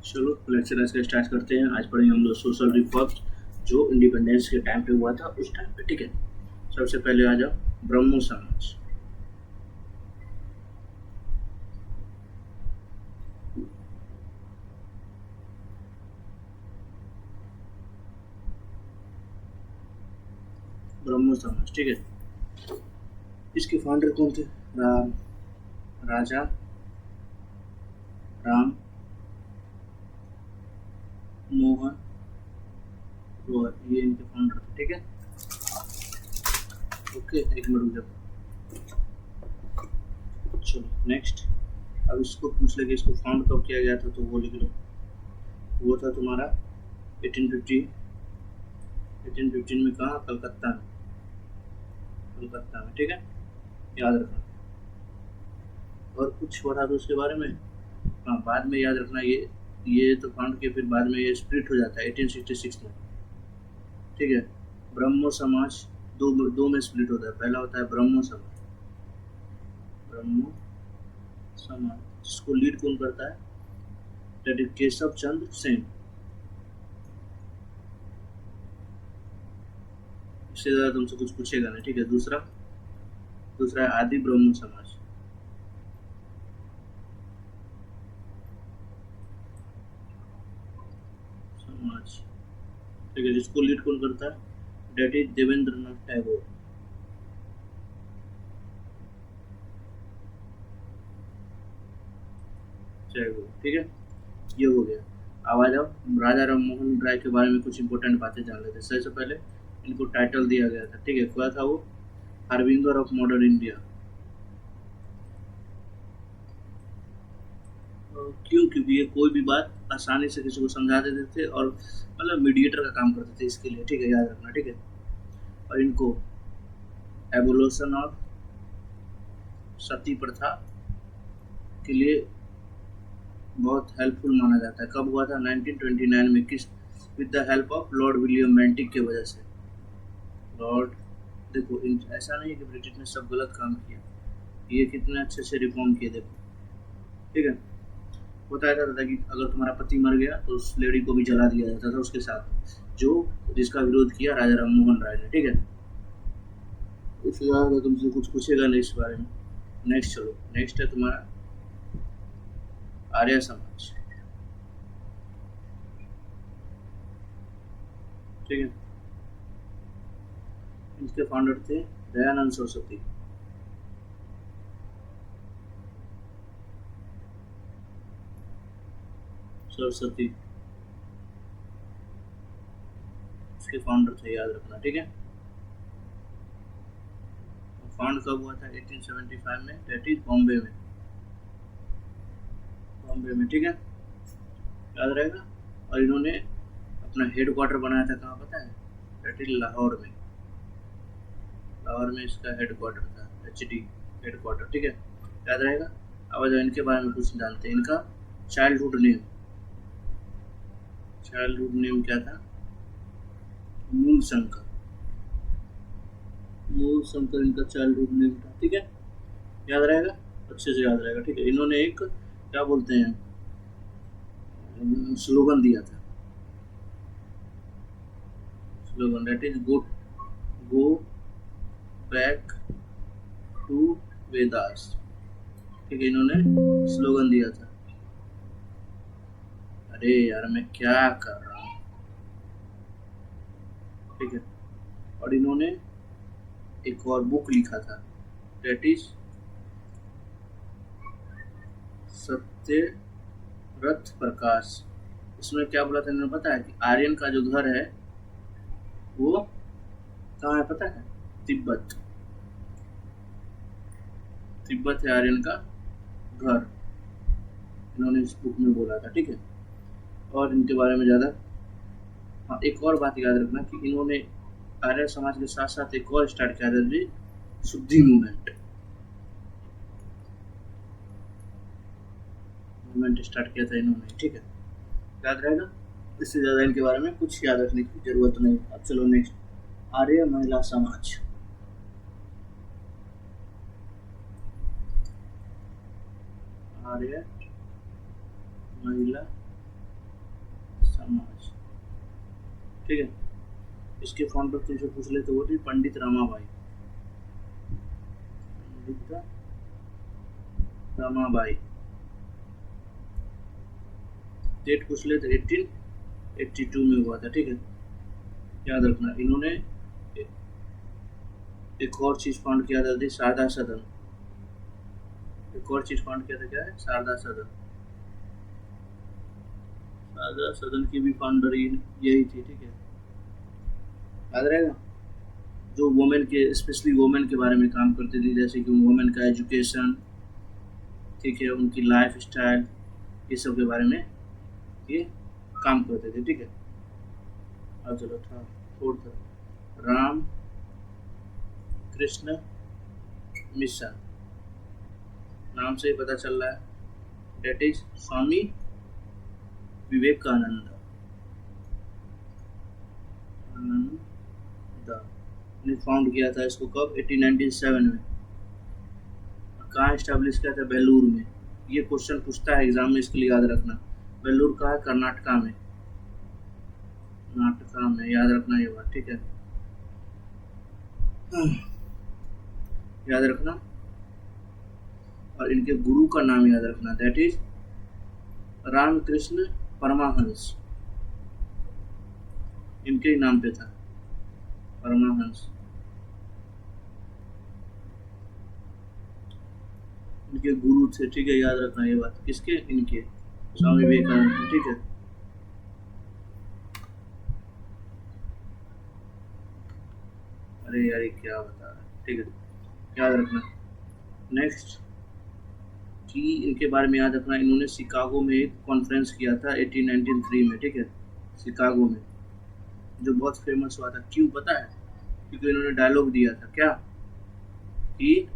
चलो लेक्चर आज का स्टार्ट करते हैं। आज पढ़ेंगे हम लोग सोशल रिफॉर्म्स जो इंडिपेंडेंस के टाइम पे हुआ था, उस टाइम पे। ठीक है, सबसे पहले आ जाओ ब्रह्मो समाज। ब्रह्मो समाज, ठीक है। इसके फाउंडर कौन थे? राजा राम मोहन रॉय, ये इनके फाउंडर थे। ठीक है, ओके, एक मिनट रुक जाओ। चलो नेक्स्ट। अब इसको पूछ ले कि इसको फाउंड कब किया गया था, तो वो लिख लो। वो था तुम्हारा 1850 1815 में। कहाँ? कलकत्ता में। कलकत्ता में, ठीक है, याद रखना। और कुछ बता दो उसके बारे में। हाँ, बाद में याद रखना, ये तो फाउंड के फिर बाद में ये स्प्लिट हो जाता है 1866 में। ठीक है, ब्रह्मो समाज दो में स्प्लिट होता है। पहला होता है ब्रह्मो समाज। ब्रह्मो समाज जिसको लीड कौन करता है? That is Keshav Chandra Sen. इससे ज्यादा तुमसे कुछ पूछेगा नहीं। ठीक है, दूसरा है आदि ब्रह्मो समाज। ठीक है, जिसको लीड कौन करता है? That is Devendranath Tagore. टैगोर, ठीक है, ये हो गया। अब आ जाओ राजा राम मोहन राय के बारे में कुछ इंपॉर्टेंट बातें जान लेते हैं। सबसे पहले इनको टाइटल दिया गया था। ठीक है, क्या था वो? Harbinger of modern India. क्यों? क्योंकि ये कोई भी बात आसानी से किसी को समझा देते थे और मतलब मीडिएटर का काम करते थे इसके लिए। ठीक है, याद रखना। ठीक है, और इनको एवोल्यूशन ऑफ सती प्रथा के लिए बहुत हेल्पफुल माना जाता है। कब हुआ था? 1929 में। किस? With the help of Lord William Bentinck की वजह से। लॉर्ड, देखो ऐसा नहीं है कि ब्रिटिश ने सब गलत काम किया, ये कितने अच्छे से रिफॉर्म किए, देखो। ठीक है, बताया जाता था कि अगर तुम्हारा पति मर गया तो उस लेडी को भी जला दिया जाता था उसके साथ, जो जिसका विरोध किया राजा राम मोहन राय ने। ठीक है, इसके बाद तुमसे कुछ पूछेगा नहीं इस बारे में। नेक्स्ट चलो, नेक्स्ट है तुम्हारा आर्य समाज। ठीक है, इसके फाउंडर थे दयानंद सरस्वती। सरस्वती इसके फाउंडर थे, याद रखना। ठीक है, फाउंड कब हुआ था? 1875 में, दैट इज बॉम्बे में। बॉम्बे में, ठीक है, याद रहेगा। और इन्होंने अपना हेड क्वार्टर बनाया था, कहाँ पता है? दैट इज लाहौर में। लाहौर में इसका हेड क्वार्टर था, HD हेड क्वार्टर। ठीक है, याद रहेगा। अब जो इनके बारे में कुछ जानते हैं, इनका चाइल्डहुड नेम। चाइल्डहुड नेम क्या था? मूल शंकर। मूल शंकर इनका चाइल्डहुड नेम था। ठीक है, याद रहेगा, अच्छे से याद रहेगा। ठीक है, इन्होंने एक क्या बोलते हैं स्लोगन दिया था। Slogan that is go back to Vedas. ठीक है, इन्होंने स्लोगन दिया था। अरे यार, मैं क्या कर रहा हूँ। ठीक है, और इन्होंने एक और बुक लिखा था, दैट इज सत्य रथ प्रकाश। इसमें क्या बोला था इन्होंने पता है? कि आर्यन का जो घर है वो कहाँ है पता है? तिब्बत। तिब्बत है आर्यन का घर, इन्होंने इस बुक में बोला था। ठीक है, और इनके बारे में ज़्यादा, हाँ, एक और बात याद रखना कि इन्होंने आर्य समाज के साथ साथ एक और स्टार्ट किया था जी, शुद्धि मूवमेंट स्टार्ट किया था इन्होंने। ठीक है, याद रहेगा। इससे ज़्यादा इनके बारे में कुछ याद रखने की जरूरत नहीं। अब चलो नेक्स्ट, आर्य महिला समाज। आर्य महिला समाज, ठीक है। इसके फाउंडर तुमसे पूछ ले तो वो थी पंडित रमाबाई, पंडित रमाबाई। डेट पूछ ले तो 1882 में हुआ था, ठीक है, याद रखना। इन्होंने एक और चीज फाउंड किया था, शारदा सदन। एक और चीज फाउंड किया था, क्या है? शारदा सदन। शारदा सदन की भी फाउंडर यही थी, ठीक है, याद रहेगा। जो वुमेन के, स्पेशली वुमेन के बारे में काम करती थी, जैसे कि वुमेन का एजुकेशन, ठीक है, उनकी लाइफ स्टाइल, ये सब के बारे में ये काम करते थे, ठीक है। अब चलो था फोर्थ, राम कृष्ण मिशन, नाम से ही पता चल रहा है, डेट इज स्वामी विवेकानंद। ने फाउंड किया था इसको कब? 1897 में। कहाँ एस्टेब्लिश किया था? बेलूर में। ये क्वेश्चन पूछता है एग्जाम में, इसके लिए याद रखना। बेलूर कहाँ है? कर्नाटका में, कर्नाटका में, याद रखना ये बात, ठीक है, याद रखना। और इनके गुरु का नाम याद रखना, दैट इज रामकृष्ण परमहंस, इनके ही नाम पे था, परमहंस। इनके गुरु थे, ठीक है, याद रखना ये बात। किसके? इनके, स्वामी विवेकानंद, ठीक है। अरे यार क्या बता रहा है, ठीक है, याद रखना। नेक्स्ट कि इनके बारे में याद रखना, इन्होंने शिकागो में एक कॉन्फ्रेंस किया था 1893 में, ठीक है, शिकागो में, जो बहुत फेमस हुआ था। क्यों पता है? क्योंकि इन्होंने डायलॉग दिया था, क्या कि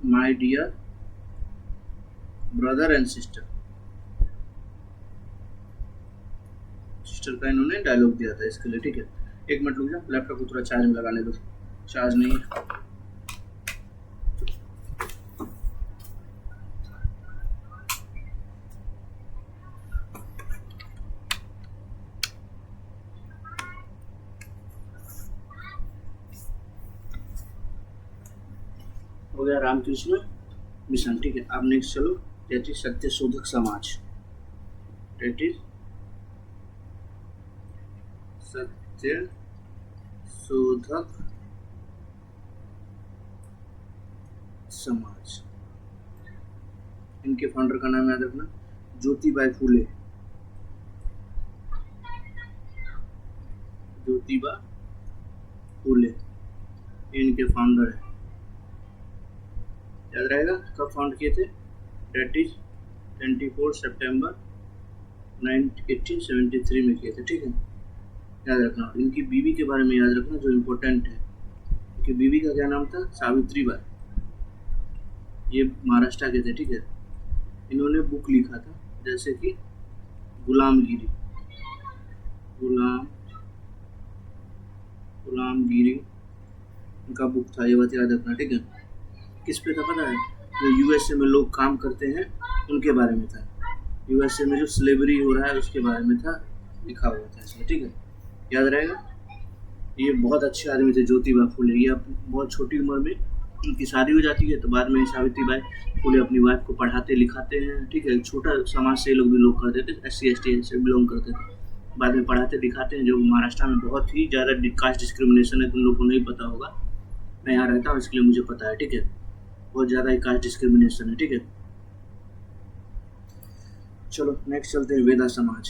my dear brother and sister, sister का इन्होंने डायलॉग दिया था इसके लिए, ठीक है। एक मिनट रुक जा, लैपटॉप को थोड़ा चार्ज में लगाने दो, चार्ज नहीं है। हो गया रामकृष्ण मिशन, ठीक है। अब नेक्स्ट चलो, डेट इज सत्य शोधक समाज, डेट इज सत्य शोधक समाज। इनके फाउंडर का नाम याद रखना, ज्योतिबाई फूले, ज्योतिबा फूले इनके फाउंडर है, याद रहेगा। कब फाउंड किए थे? डेट इज 24 सितंबर 1873 में किए थे, ठीक है, याद रखना। इनकी बीवी के बारे में याद रखना, जो इम्पोर्टेंट है। इनकी बीवी का क्या नाम था? सावित्री बाई। ये महाराष्ट्र के थे, ठीक है। इन्होंने बुक लिखा था, जैसे कि गुलामगिरी, गुलामगिरी इनका बुक था, ये बात याद रखना, ठीक है। किस पे था पता है? जो यूएसए में लोग काम करते हैं उनके बारे में था, यूएसए में जो स्लेवरी हो रहा है उसके बारे में था, लिखा हुआ था इसमें, ठीक है, याद रहेगा। ये बहुत अच्छे आदमी थे ज्योतिबा फूले। ये बहुत छोटी उम्र में उनकी शादी हो जाती है, तो बाद में सावित्रीबाई फूले अपनी वाइफ को पढ़ाते लिखाते हैं, ठीक है। छोटा समाज से लोग बिलोंग करते थे, SC/ST से बिलोंग करते थे, बाद में पढ़ाते लिखाते हैं। जो महाराष्ट्र में बहुत ही ज़्यादा कास्ट डिस्क्रिमिनेशन है, तुम लोग को नहीं पता होगा, मैं यहाँ रहता हूँ इसके लिए मुझे पता है, ठीक है, बहुत ज़्यादा ही कास्ट डिस्क्रिमिनेशन है, ठीक है। चलो नेक्स्ट चलते हैं, वेदा समाज।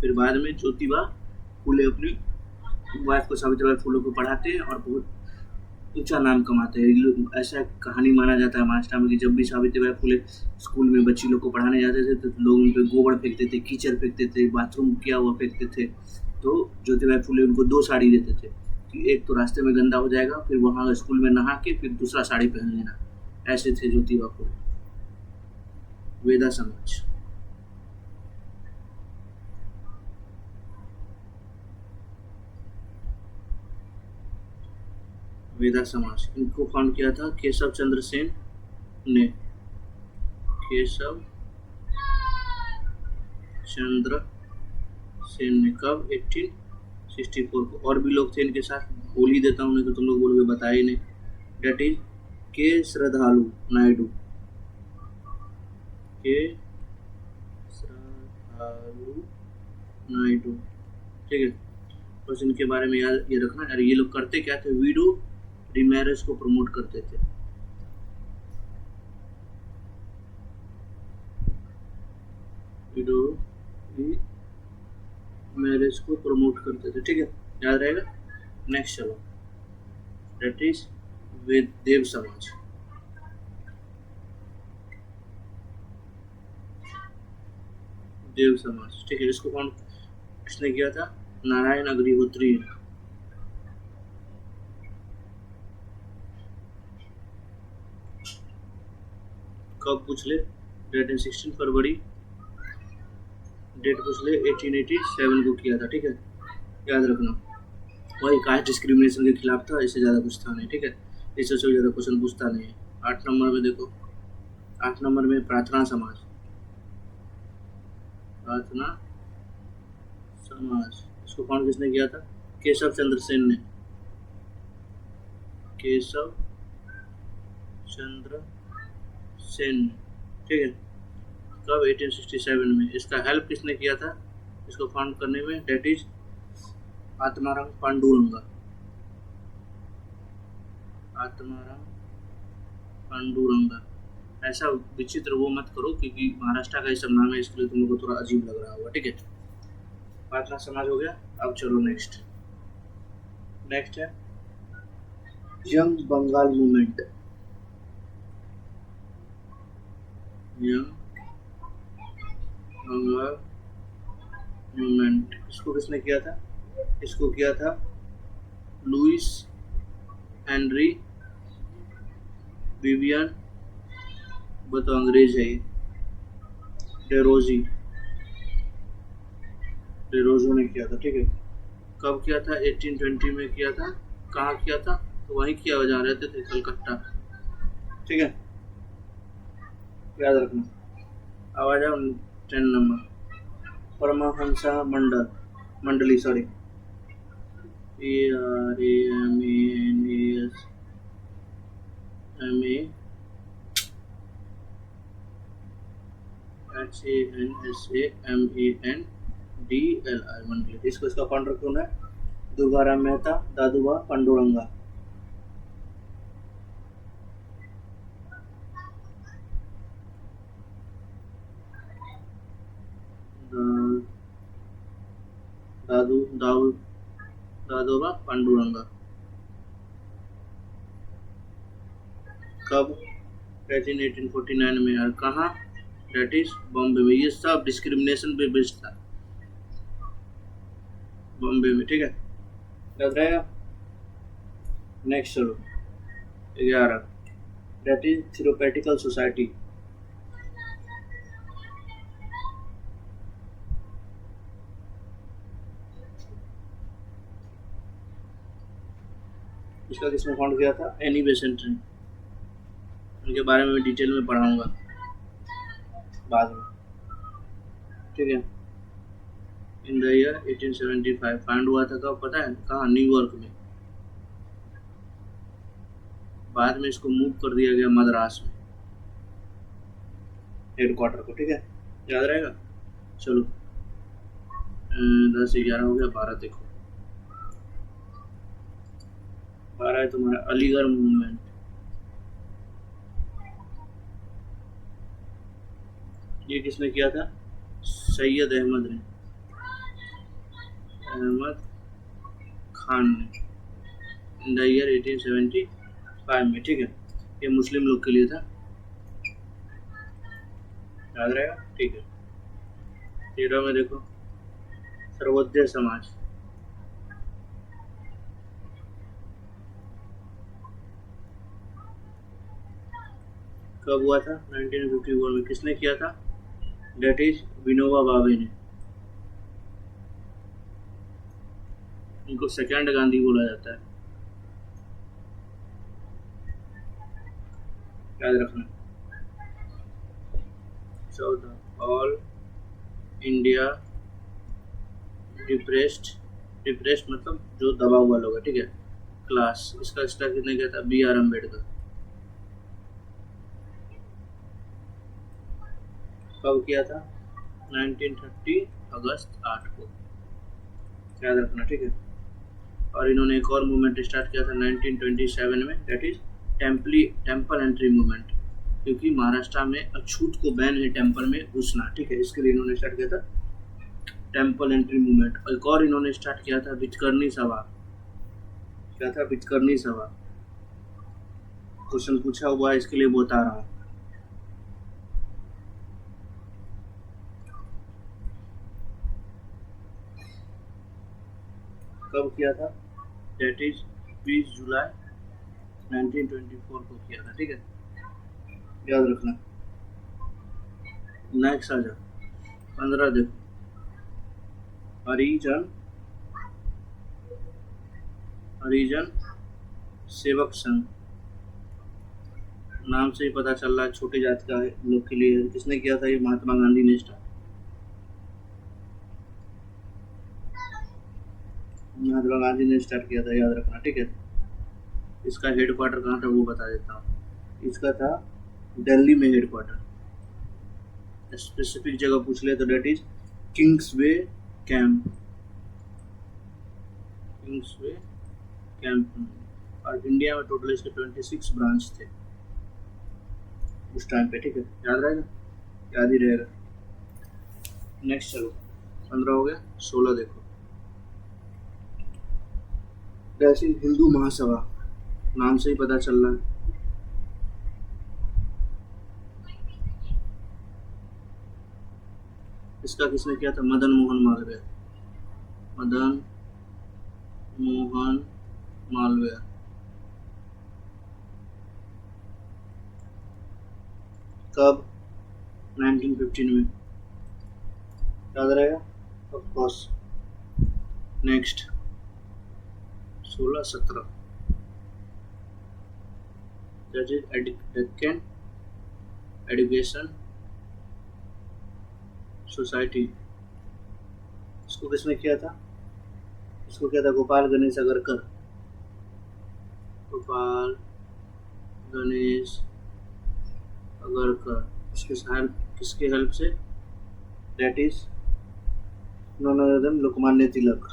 फिर बाद में ज्योतिबा फूले अपनी वाइफ को, सावित्रीबाई फूले को पढ़ाते हैं और बहुत ऊंचा नाम कमाते हैं। ऐसा कहानी माना जाता है महाराष्ट्र में कि जब भी सावित्रीबाई फूले स्कूल में बच्ची लोग को पढ़ाने जाते थे तो लोग उन पर गोबर फेंकते थे, कीचड़ फेंकते थे, बाथरूम किया हुआ फेंकते थे। तो ज्योतिबाई फूले उनको 2 साड़ी देते थे कि एक तो रास्ते में गंदा हो जाएगा, फिर वहाँ स्कूल में नहा के फिर दूसरा साड़ी पहन लेना। ऐसे थे ज्योतिबा फूले। वेदा समाज, वेदा समाज इनको फाउंड किया था केशव चंद्र सेन ने, केशव चंद्र सेन ने। कब? 1864 को। और भी लोग थे इनके साथ, बोल ही देता हूँ नहीं तो तुम लोग बोलोगे बताया ही नहीं। डेट इज के श्रद्धालु नायडू। के श्रद्धालु नायडू, ठीक है। बस इनके बारे में याद ये रखना। अरे ये लोग करते क्या थे, विडो रीमैरेज को प्रमोट करते थे। विडो मैरिज को प्रमोट करते थे, ठीक है, याद रहेगा। नेक्स्ट चलो, दैट इज वेद देव समाज। देव समाज, ठीक है, इसको कौन किसने किया था? नारायण अग्निहोत्री। कब पूछ ले? डेट है 16 फरवरी। डेट पूछ ले 1887 को किया था, ठीक है, याद रखना। वही कास्ट डिस्क्रिमिनेशन के खिलाफ था, इससे ज़्यादा कुछ था नहीं, ठीक है, इससे ज़्यादा क्वेश्चन पूछता नहीं है। 8 नंबर में देखो, 8 नंबर में प्रार्थना समाज। प्रार्थना समाज, इसको कौन किसने किया था? केशव चंद्र सेन ने। केशव चंद्र सेन, ठीक है। कब? 1867 में। इसका हेल्प किसने किया था इसको फाउंड करने में? That is Atmaram Panduranga. आत्माराम पांडुरंगा। ऐसा विचित्र वो मत करो क्योंकि महाराष्ट्र का ही सब नाम है, इसके लिए तुम लोग को थोड़ा अजीब लग रहा होगा, ठीक है। प्रार्थना समाज हो गया। अब चलो नेक्स्ट। नेक्स्ट है young Bengal movement. Young Bengal movement, इसको किसने किया था? इसको किया था लुइस हेनरी विवियन, वो तो अंग्रेज है ये, डेरोजो ने किया था, ठीक है। कब किया था? 1820 में किया था। कहाँ किया था? तो वहीं किया, जहाँ रहते थे, कलकत्ता, ठीक है, याद रखना। अब आ जाओ 10 नंबर, परमहंसा मंडली, सॉरी, PRAMANSAMANDLI मंडली। इसको इसका फाउंडर कौन है? दुर्गाराम मेहता, दादूबा पांडुरंगा। दादोबा पांडुरंगा। कब? 1849 में। और कहाँ? डेट इज बॉम्बे में। ये सब डिस्क्रिमिनेशन पे बेस्ड था, बॉम्बे में, ठीक है, याद रहेगा। नेक्स्ट चलो 11, डेट इज थियोपेटिकल सोसाइटी। इसका किसने फाउंड किया था? एनी बेसेंट ने। उनके बारे में डिटेल में पढ़ाऊंगा बाद में, ठीक है। इन द ईयर 1875 फाउंड हुआ था। कब पता है? कहाँ? न्यूयॉर्क में। बाद में इसको मूव कर दिया गया मद्रास में, हेडक्वार्टर को, ठीक है, याद रहेगा। चलो 10 11 हो गया। 12 देखो, 12 है तुम्हारा अलीगढ़ मूवमेंट। ये किसने किया था? सैयद अहमद खान ने, इन द ईयर 1875 में, ठीक है। ये मुस्लिम लोग के लिए था, याद रहेगा, ठीक है। 13 में देखो सर्वोदय समाज। कब हुआ था? 1954 में। किसने किया था? डेट इज विनोबा भावे ने। इनको सेकंड गांधी बोला जाता है, याद रखना। 14 ऑल इंडिया डिप्रेस्ड मतलब जो दबा हुआ लोग है, ठीक है, क्लास। इसका स्टार्ट किसने किया था? B R Ambedkar. कब किया था? 1930 अगस्त 8 को, याद रखना, ठीक है। और इन्होंने एक और मूवमेंट स्टार्ट किया था 1927 में, that is temple entry movement, क्योंकि महाराष्ट्र में अछूत को बैन है टेम्पल में घुसना, ठीक है, इसके लिए इन्होंने स्टार्ट किया था टेम्पल एंट्री मूवमेंट। एक और इन्होंने स्टार्ट किया था विचकर्णी सभा। क्या था? विचकर्णी सभा। क्वेश्चन पूछा हुआ है, इसके लिए बता रहा हूँ। कब किया था? दैट इज 20 जुलाई 1924 को किया था, ठीक है, याद रखना। नेक्स्ट आ जाओ 15 देखो, हरिजन सेवक संघ। नाम से ही पता चल रहा है छोटी जाति का लोग के लिए। किसने किया था ये? महात्मा गांधी ने स्टार्ट। महात्मा गांधी ने स्टार्ट किया था, याद रखना, ठीक है। इसका हेडक्वार्टर कहाँ था वो बता देता हूँ। इसका था दिल्ली में हेडक्वार्टर। स्पेसिफिक जगह पूछ ले तो डेट इज किंग्सवे कैंप। और इंडिया में टोटल इसके 26 ब्रांच थे उस टाइम पे, ठीक है, याद रहेगा, याद ही रहेगा। नेक्स्ट चलो, 15 हो गया, 16 देखो, जैसे हिंदू महासभा। नाम से ही पता चल रहा है। इसका किसने किया था? मदन मोहन मालवीय। मदन मोहन मालवीय। कब? 1915 में, याद रहेगा, of course. Next 16-17, that is Deccan education society. इसको किसने किया था? इसको किया था गोपाल गणेश अगरकर। गोपाल गणेश अगरकर। किसके हेल्प से? That is none other than Lokmanya Tilak.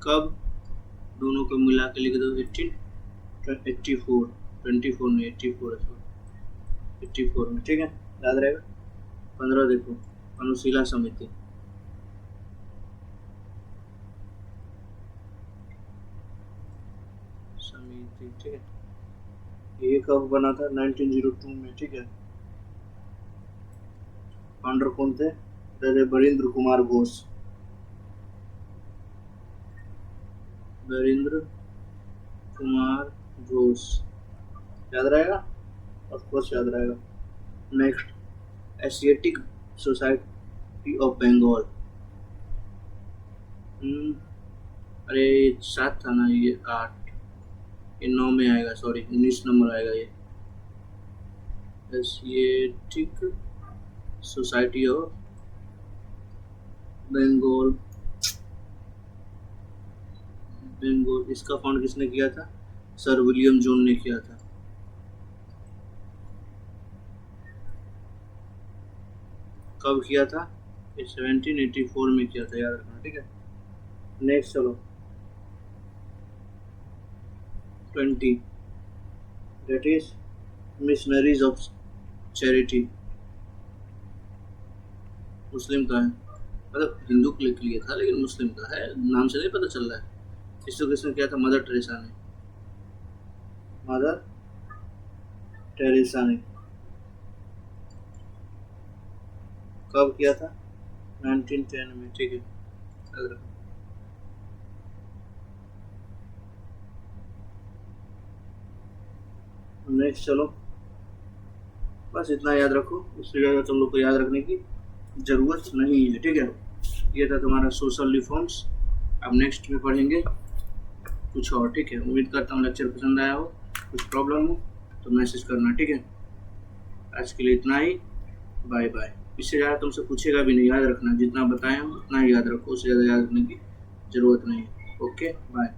कब? दोनों को मिला के लिख दो 1884 24 में 84 में, ठीक है, याद रहेगा। 15 देखो, अनुशीला समिति। ठीक है, ये कब बना था? 1902 में, ठीक है। फाउंडर कौन थे? बरिंद्र कुमार घोष। बरिंद्र कुमार घोष, याद रहेगा, ऑफ कोर्स याद रहेगा। Next Asiatic society of Bengal. अरे 7 था ना, ये 8, ये 9 में आएगा, सॉरी 19 नंबर आएगा ये। Asiatic society of Bengal. इसका फाउंड किसने किया था? सर विलियम जोन ने किया था। कब किया था? 1784 में किया था, याद रखना, ठीक है। नेक्स्ट चलो 20, that is missionaries of charity. Muslim का है, मतलब हिंदू के लिए था लेकिन मुस्लिम का है, नाम से नहीं पता चल रहा है। इसको किसने किया था? मदर टेरेसा ने। मदर टेरेसा ने। कब किया था? 1910 में, ठीक है। नेक्स्ट चलो, बस इतना याद रखो, उससे ज़्यादा तुम लोग को याद रखने की ज़रूरत नहीं है, ठीक है। ये था तुम्हारा सोशल रिफॉर्म्स। अब नेक्स्ट में पढ़ेंगे कुछ और, ठीक है। उम्मीद करता हूँ लेक्चर पसंद आया हो। कुछ प्रॉब्लम हो तो मैसेज करना, ठीक है। आज के लिए इतना ही, बाय बाय। इससे ज़्यादा तुमसे पूछेगा भी नहीं, याद रखना, जितना बताएं हम उतना ही याद रखो, उससे ज़्यादा याद रखने की ज़रूरत नहीं है। Okay bye.